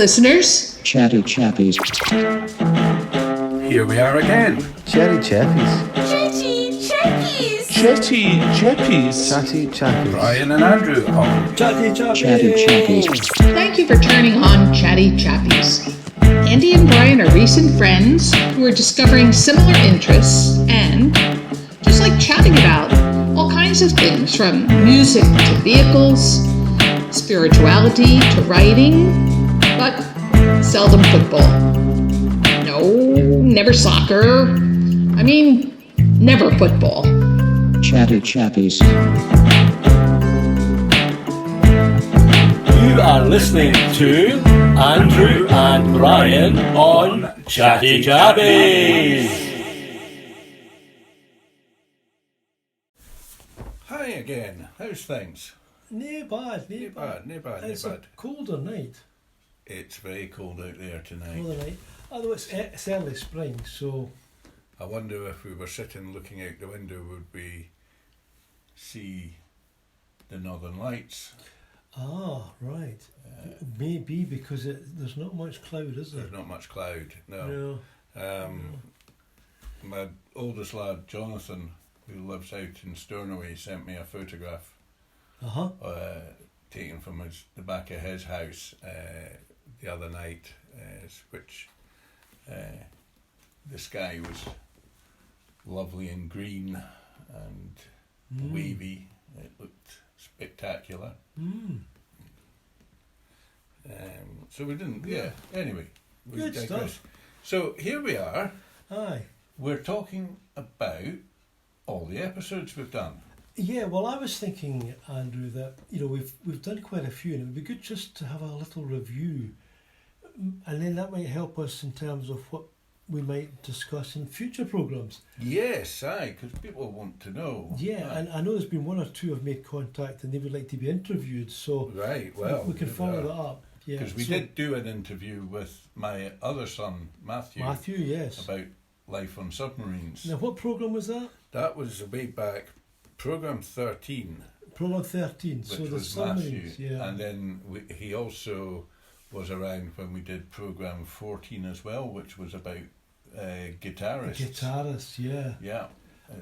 listeners. Chatty Chappies. Here we are again. Chatty Chappies. Chatty Chappies. Chatty Chappies. Chatty Chappies. Brian and Andrew on Chatty Chappies. Chatty Chappies. Thank you for turning on Chatty Chappies. Andy and Brian are recent friends who are discovering similar interests and just like chatting about all kinds of things from music to vehicles, spirituality to writing, but seldom football. No, never soccer. I mean, never football. Chatty Chappies. You are listening to Andrew and Brian on Chatty Chappies. Hi again. How's things? No bad. No bad. It's a colder night. It's very cold out there tonight. Colder night. Although it's early spring, so I wonder if we were sitting looking out the window, would we see the Northern Lights? right. Maybe because there's not much cloud, is there? There's not much cloud. No. My oldest lad, Jonathan, who lives out in Stornoway, sent me a photograph taken from the back of his house the other night, which the sky was lovely and green and wavy. It looked spectacular. So we didn't. Yeah. Anyway, we Good digress. stuff. So here we are. Aye. We're talking about all the episodes we've done. Yeah. Well, I was thinking, Andrew, that we've done quite a few, and it would be good just to have a little review, and then that might help us in terms of what we might discuss in future programmes. Yes, aye, because people want to know. Yeah, Aye. and I know there's been one or two have made contact and they would like to be interviewed, so Right, well, we can there follow we that are. up. Yeah, Because we so- did do an interview with my other son, Matthew, yes. about life on submarines. Now, what programme was that? That was way back, programme 13, Programme 13. which So the was Matthew. submarines, yeah. And then he also was around when we did programme 14 as well, which was about guitarists. Guitarist, yeah. Yeah.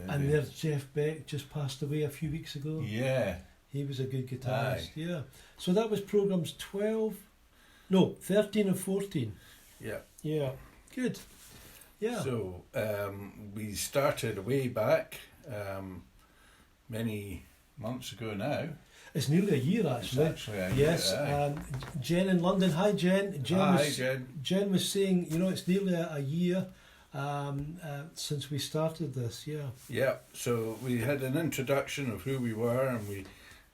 And there's Jeff Beck, just passed away a few weeks ago. Yeah. He was a good guitarist, Aye. yeah. So that was programmes 13 and 14. Yeah. Yeah, good. Yeah. So we started way back many months ago now. It's nearly a year, actually. It's actually a yes. year, aye. Jen in London. Hi, Jen. Hi, Jen. Jen was saying, it's nearly a year since we started this, yeah. Yeah, so we had an introduction of who we were, and we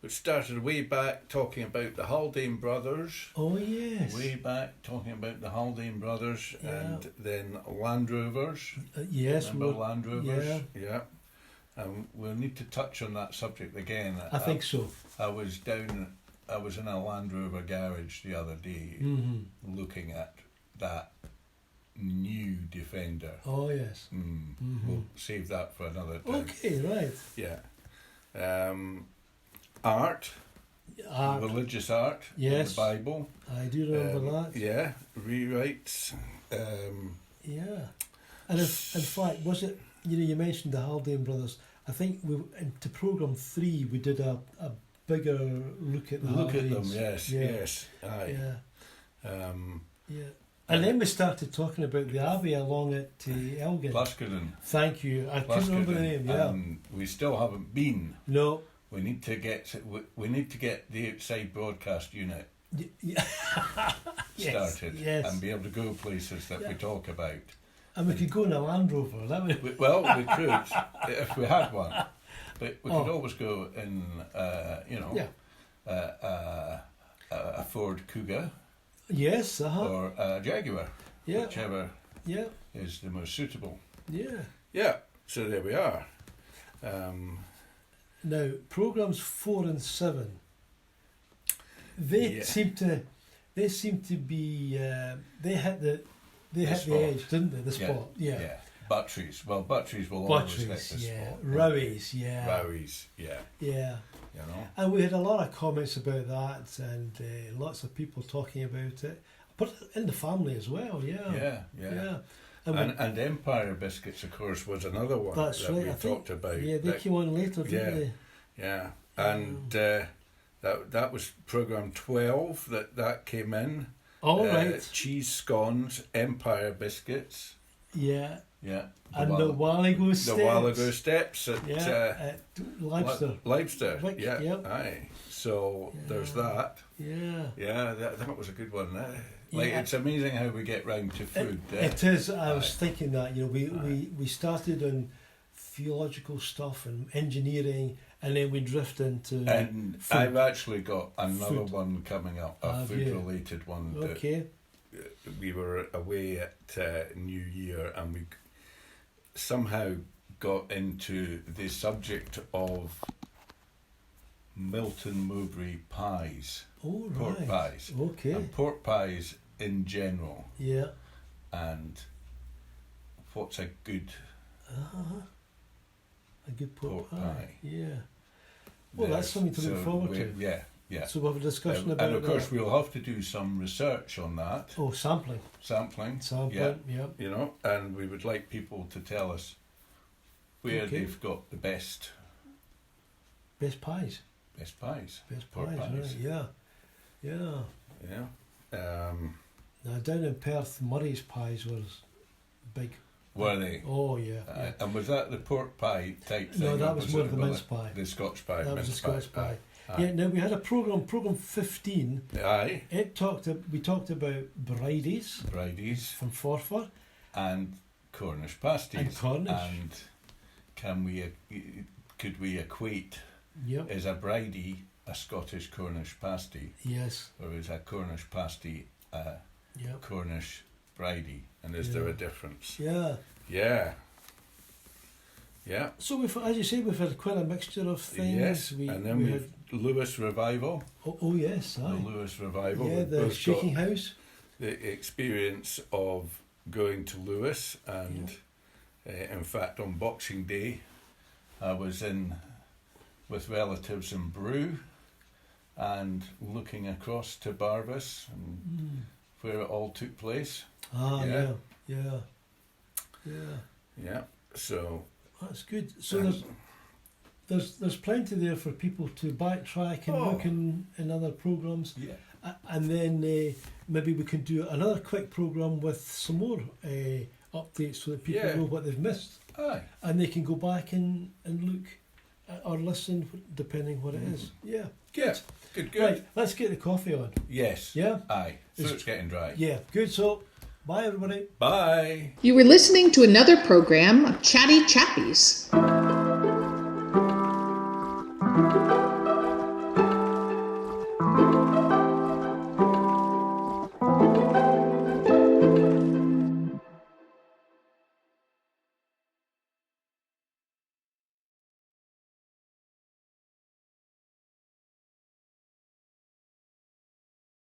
started way back talking about the Haldane brothers. Oh, yes. Way back talking about the Haldane brothers, Yeah. and then Land Rovers. Yes. Remember Land Rovers? Yeah. And we'll need to touch on that subject again. I think so. I was in a Land Rover garage the other day looking at that new Defender. Oh, yes. We'll save that for another time. Okay, right. Yeah. Art, religious art, Yes. the Bible. I do remember that. Yeah, rewrites. Yeah. And in fact, was it, you mentioned the Haldane brothers. I think into programme 3 we did a bigger look at the Look at them, Haldanes. yes. Aye. Yeah. Yeah. And then we started talking about the Abbey along at Elgin. Plascaden. Thank you. I couldn't remember the name. Yeah. And we still haven't been. No. We need to get the outside broadcast unit started Yes. and be able to go places that we talk about. And we could go in a Land Rover. That would. We could if we had one, but we could always go in, a Ford Kuga Yes. or a Jaguar, Yeah. whichever Yeah. is the most suitable. Yeah. Yeah. So there we are. Now programmes 4 and 7. They seem to be. They hit the spot. edge, didn't they? The spot. Yeah. Batteries. Well, batteries will always hit the Batteries. Yeah. spot. Rowies. Yeah. Rowies. Yeah. Yeah. You know. And we had a lot of comments about that, and lots of people talking about it. but in the family as well. Yeah. Yeah. And And Empire Biscuits, of course, was another one that's that right. we I think, talked about. Yeah, they that- came on later, didn't they? Yeah, and that was program 12 that came in. All right. Cheese scones, Empire Biscuits. Yeah. Yeah. And the Walligo The Steps. Walligo Steps at At Leicester. Leicester. Wick, Yeah. yep. Aye. So there's that. Yeah. Yeah, that was a good one. Like Yeah. it's amazing how we get round to food. It is. I was thinking that, we started on theological stuff and engineering, and then we drift into And food. I've actually got another Food. one coming up, a Have you? food-related one. that Okay. we were away at New Year, and we somehow got into the subject of Milton Mowbray pies, Oh, right. pork pies, Okay. and pork pies in general, Yeah. and what's a good A good pork Pork pie. pie. Yeah. Well, that's something to look forward to. Yeah. So we'll have a discussion about and of course, that. we'll have to do some research on that, Oh, sampling. sampling. Sampling, Yeah. yeah. And we would like people to tell us where Okay. they've got the best Best pies. pies. Best Pork pies, pies. right. Yeah. Yeah. Yeah. Now, down in Perth, Murray's pies was big. Were they? Oh, yeah. And was that the pork pie type thing? No, that or was more it the mince pie. The Scotch pie. That was mince a Scotch pie. Aye. Yeah, now we had a program 15. Aye. We talked about bridies Bridies from Forfar. and Cornish pasties. And Cornish. And could we equate, Yep. is a bridie a Scottish Cornish pasty, Yes. or is a Cornish pasty a Yep. Cornish bridie? And is there Yeah. a difference? Yeah. Yeah. Yeah. So as you say, we've had quite a mixture of things. Yes. We, And then we we've Lewis Revival. Oh yes, The aye. Lewis Revival. Yeah, We've the both shaking got house. the experience of going to Lewis, and in fact on Boxing Day I was in with relatives in Brew and looking across to Barvis and where it all took place. Ah, Yeah. yeah. Yeah. So That's good. So there's plenty there for people to backtrack and look in other programs. yeah. And then maybe we can do another quick program with some more updates so that people Yeah. know what they've missed, Aye. and they can go back and look or listen depending what it is. Yeah. Yeah. Good. Right. Let's get the coffee on. Yes. Yeah. Aye. Throat's getting dry. Yeah. Good. So, bye everybody. Bye. You were listening to another program of Chatty Chappies.